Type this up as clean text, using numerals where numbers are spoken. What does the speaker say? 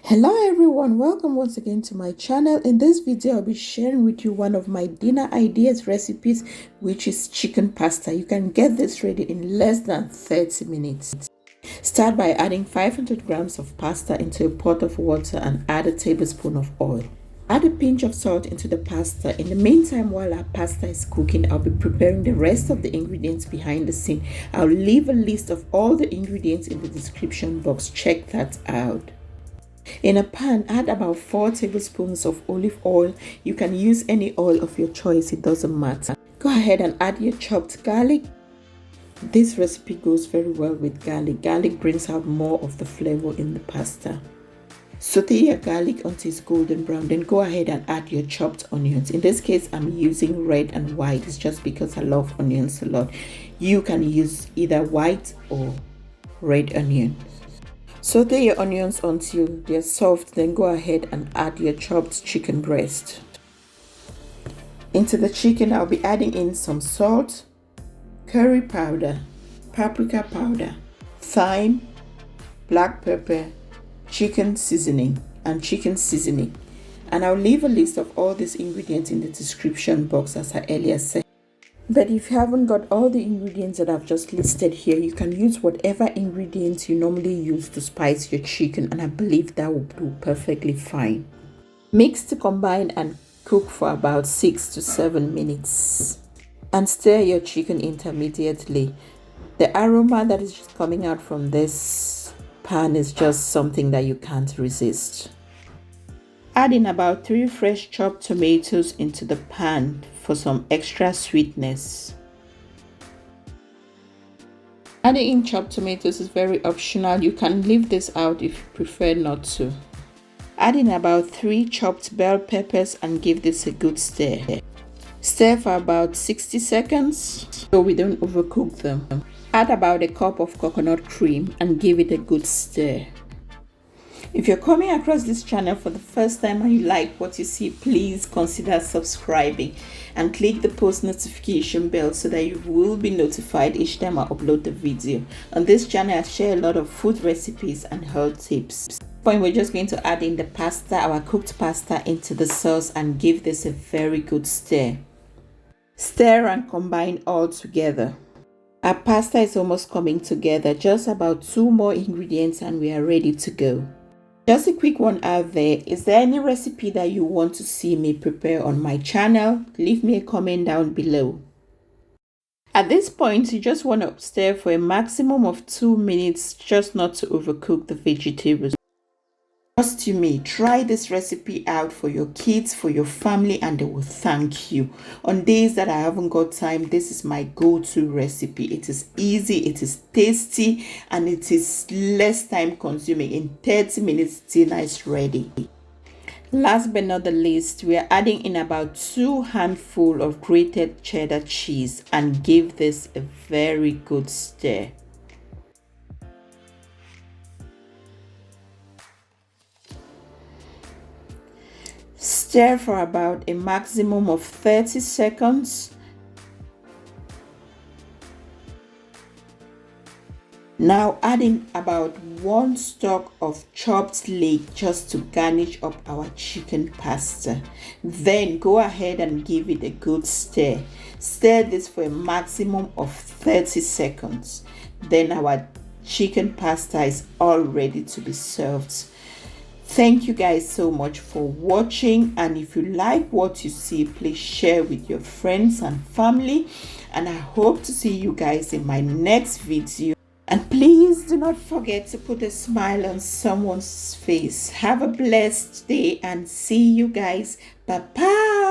Hello everyone, welcome once again to my channel. In this video I'll be sharing with you one of my dinner ideas recipes, which is chicken pasta. You can get this ready in less than 30 minutes. Start by adding 500 grams of pasta into a pot of water and add a tablespoon of oil. Add a pinch of salt into the pasta. In the meantime, while our pasta is cooking, I'll be preparing the rest of the ingredients behind the scene. I'll leave a list of all the ingredients in the description box. Check that out. In a pan, add about 4 tablespoons of olive oil. You can use any oil of your choice, it doesn't matter. Go ahead and add your chopped garlic. This recipe goes very well with garlic. Garlic brings out more of the flavor in the pasta. Saute your garlic until it's golden brown. Then go ahead and add your chopped onions. In this case, I'm using red and white. It's just because I love onions a lot. You can use either white or red onion. Saute your onions until they're soft, then go ahead and add your chopped chicken breast. Into the chicken, I'll be adding in some salt, curry powder, paprika powder, thyme, black pepper, chicken seasoning. And I'll leave a list of all these ingredients in the description box, as I earlier said. But if you haven't got all the ingredients that I've just listed here, you can use whatever ingredients you normally use to spice your chicken, and I believe that will do perfectly fine. Mix to combine and cook for about 6 to 7 minutes. And stir your chicken intermediately. The aroma that is just coming out from this pan is just something that you can't resist. Add in about 3 fresh chopped tomatoes into the pan for some extra sweetness. Adding in chopped tomatoes is very optional. You can leave this out if you prefer not to. Add in about 3 chopped bell peppers and give this a good stir. Stir for about 60 seconds so we don't overcook them. Add about a cup of coconut cream and give it a good stir. If you're coming across this channel for the first time and you like what you see, please consider subscribing and click the post notification bell so that you will be notified each time I upload the video. On this channel I share a lot of food recipes and health tips. We're just going to add in the pasta, our cooked pasta, into the sauce and give this a very good stir. Stir and combine all together. Our pasta is almost coming together, just about 2 more ingredients and we are ready to go. Just a quick one out there. Is there any recipe that you want to see me prepare on my channel? Leave me a comment down below. At this point, you just want to stir for a maximum of 2 minutes, just not to overcook the vegetables. Trust you me, try this recipe out for your kids, for your family, and they will thank you. On days that I haven't got time, this is my go-to recipe. It is easy, it is tasty, and it is less time consuming. In 30 minutes, dinner is ready. Last but not the least, we are adding in about 2 handfuls of grated cheddar cheese and give this a very good stir. Stir for about a maximum of 30 seconds. Now add in about 1 stalk of chopped leek just to garnish up our chicken pasta. Then go ahead and give it a good stir. Stir this for a maximum of 30 seconds. Then our chicken pasta is all ready to be served. Thank you guys so much for watching, and if you like what you see, please share with your friends and family, and I hope to see you guys in my next video. And please do not forget to put a smile on someone's face. Have a blessed day and see you guys. Bye bye.